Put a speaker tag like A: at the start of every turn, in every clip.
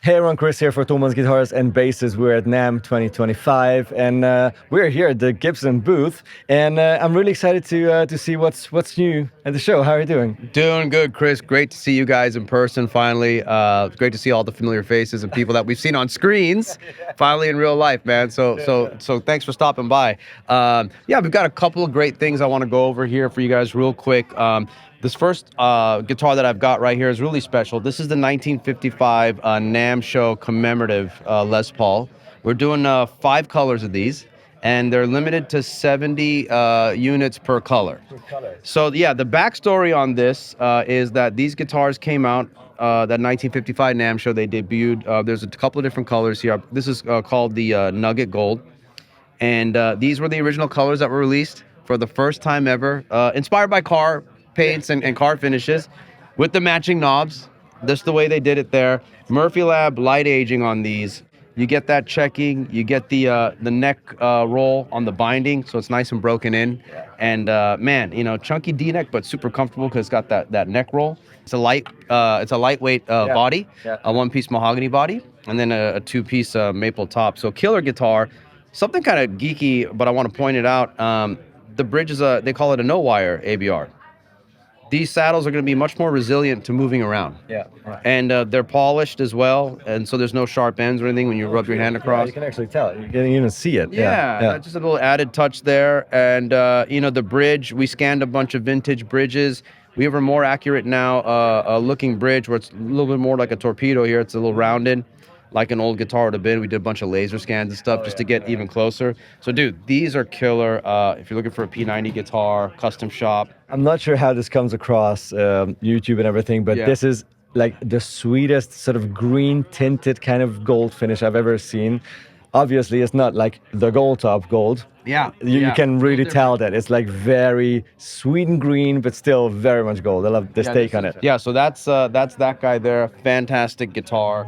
A: Hey everyone, Kris here for Thomann Guitars and Basses. We're at NAMM 2025 and we're here at the Gibson booth, and I'm really excited to see what's new at the show. How are you doing?
B: Doing good, Kris. Great to see you guys in person finally. Great to see all the familiar faces and people that we've seen on screens finally in real life, man. So thanks for stopping by. Yeah, we've got a couple of great things I want to go over here for you guys real quick. This first guitar that I've got right here is really special. This is the 1955 NAMM show commemorative Les Paul. We're doing 5 colors of these, and they're limited to 70 units per color. So yeah, the backstory on this is that these guitars came out that 1955 NAMM show. They debuted. There's a couple of different colors here. This is called the Nugget Gold, and these were the original colors that were released for the first time ever, inspired by car paints and car finishes, with the matching knobs. That's the way they did it there. Murphy Lab light aging on these. You get that checking. You get the neck roll on the binding, so it's nice and broken in. And man, you know, chunky D-neck, but super comfortable because it's got that neck roll. It's a lightweight body, a one-piece mahogany body, and then a two-piece maple top. So killer guitar. Something kind of geeky, but I want to point it out. The bridge is they call it a no-wire ABR. These saddles are going to be much more resilient to moving around. Yeah, right. And they're polished as well, and so there's no sharp ends or anything when you rub your hand across.
A: Yeah, you can actually tell it. You can even see it.
B: Yeah. Just a little added touch there. And you know, the bridge, we scanned a bunch of vintage bridges. We have a more accurate now looking bridge where it's a little bit more like a torpedo here. It's a little rounded, like an old guitar would have been. We did a bunch of laser scans and stuff just to get even closer. So dude, these are killer. If you're looking for a P90 guitar, custom shop.
A: I'm not sure how this comes across YouTube and everything, but this is like the sweetest sort of green tinted kind of gold finish I've ever seen. Obviously, it's not like the gold top gold.
B: Yeah.
A: You can really tell that. It's like very sweet and green, but still very much gold. I love this take on it.
B: Yeah, so that's that guy there. Fantastic guitar.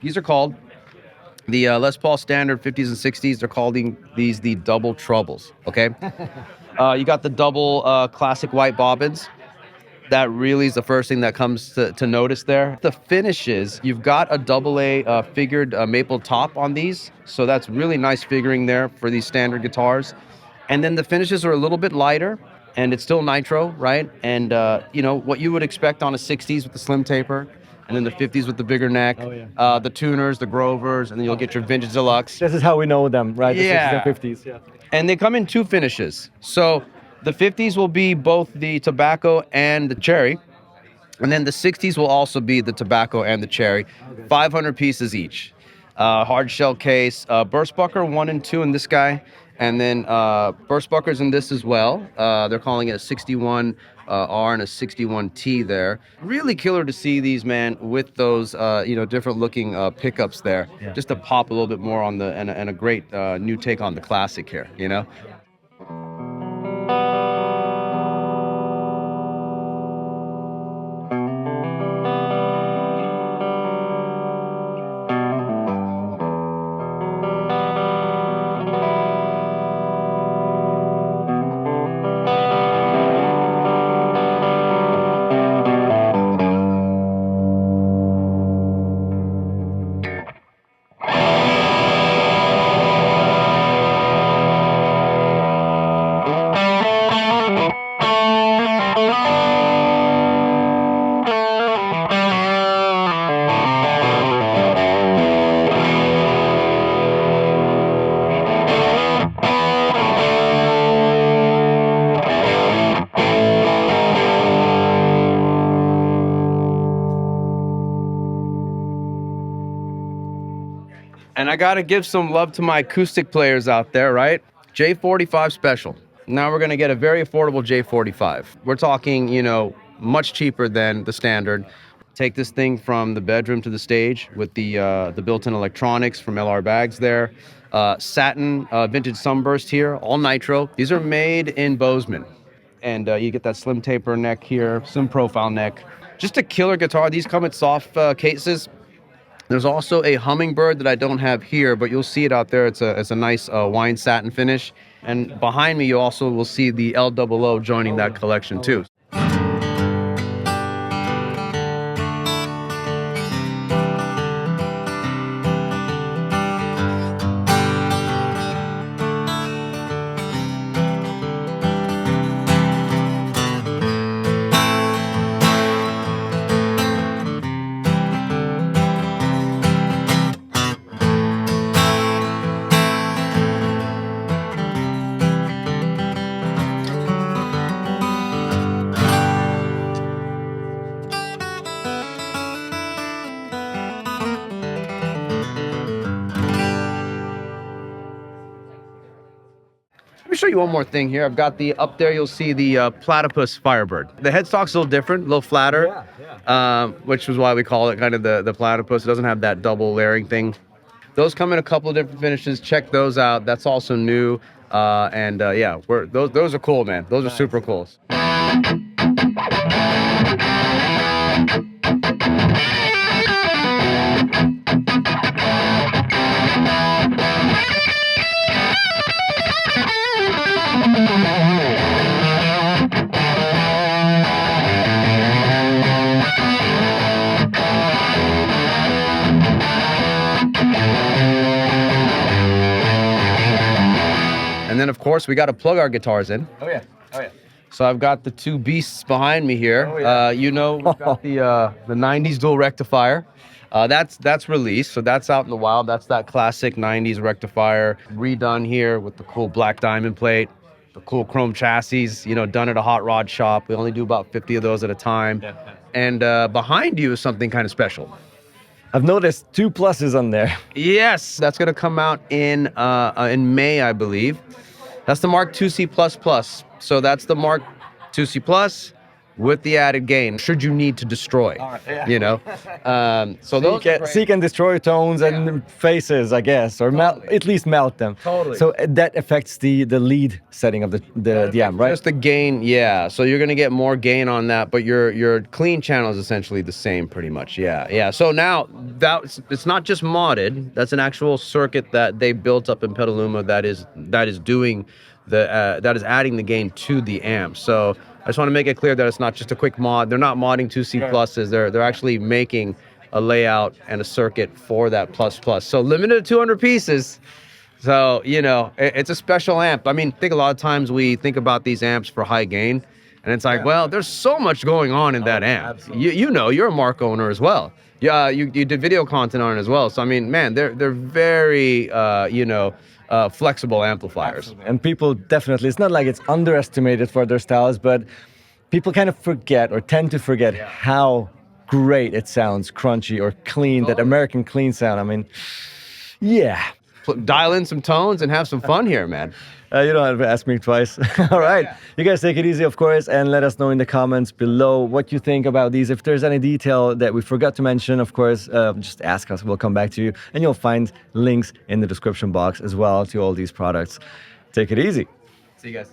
B: These are called the Les Paul Standard 50s and 60s. They're calling these the double troubles, okay? You got the double classic white bobbins. That really is the first thing that comes to notice there. The finishes, you've got a double A figured maple top on these. So that's really nice figuring there for these standard guitars. And then the finishes are a little bit lighter, and it's still nitro, right? And, you know, what you would expect on a 60s with the slim taper. And then the 50s with the bigger neck, the tuners, the Grovers, and then you'll get your vintage deluxe.
A: This is how we know them, right? The 60s and 50s, yeah.
B: And they come in 2 finishes. So the 50s will be both the tobacco and the cherry. And then the 60s will also be the tobacco and the cherry. 500 pieces each. Hard shell case, Burstbucker 1 and 2 in this guy. And then Burstbuckers in this as well. They're calling it a 61 R and a 61T there. Really killer to see these, man, with those you know, different looking pickups there. Just to pop a little bit more on the and a great new take on the classic here, you know. I gotta give some love to my acoustic players out there, right? J45 Special. Now we're gonna get a very affordable J45. We're talking, you know, much cheaper than the standard. Take this thing from the bedroom to the stage with the built-in electronics from LR Bags there. Satin vintage sunburst here, all nitro. These are made in Bozeman. And you get that slim taper neck here, slim profile neck. Just a killer guitar. These come with soft cases. There's also a Hummingbird that I don't have here, but you'll see it out there. It's a nice wine satin finish. And behind me, you also will see the LOO joining that collection too. Let me show you one more thing here. I've got up there, you'll see the Platypus Firebird. The headstock's a little different, a little flatter, which is why we call it kind of the Platypus. It doesn't have that double layering thing. Those come in a couple of different finishes. Check those out. That's also new. Yeah, those are cool, man. Those are super cool. And then, of course, we got to plug our guitars in.
A: Oh, yeah. Oh, yeah.
B: So I've got the two beasts behind me here.
A: Oh, yeah.
B: You know, we've got the 90s dual rectifier. That's released, so that's out in the wild. That's that classic 90s rectifier redone here with the cool black diamond plate, the cool chrome chassis, you know, done at a hot rod shop. We only do about 50 of those at a time. Yeah. And behind you is something kind of special.
A: I've noticed 2 pluses on there.
B: Yes, that's going to come out in May, I believe. That's the Mark IIc++. So that's the Mark IIc+ with the added gain, should you need to destroy, you know. So those
A: seek and destroy tones and faces, I guess, or at least melt them.
B: Totally.
A: So that affects the lead setting of the amp, right?
B: Just the gain, yeah. So you're gonna get more gain on that, but your clean channel is essentially the same, pretty much. Yeah. So now it's not just modded. That's an actual circuit that they built up in Petaluma that is doing that is adding the gain to the amp. So I just want to make it clear that it's not just a quick mod. They're not modding 2C pluses. They're actually making a layout and a circuit for that plus. So limited to 200 pieces. So, you know, it's a special amp. I mean, I think a lot of times we think about these amps for high gain, and it's like, well, there's so much going on in that amp. You know, you're a Mark owner as well. Yeah, you did video content on it as well. So I mean, man, they're very flexible amplifiers.
A: Absolutely. And people definitely, it's not like it's underestimated for their styles, but people kind of forget or tend to forget how great it sounds, crunchy or clean, that American clean sound. I mean, yeah.
B: Dial in some tones and have some fun here, man.
A: You don't have to ask me twice. All right. You guys take it easy, of course, and let us know in the comments below what you think about these. If there's any detail that we forgot to mention, of course, just ask us. We'll come back to you. And you'll find links in the description box as well to all these products. Take it easy.
B: See you guys.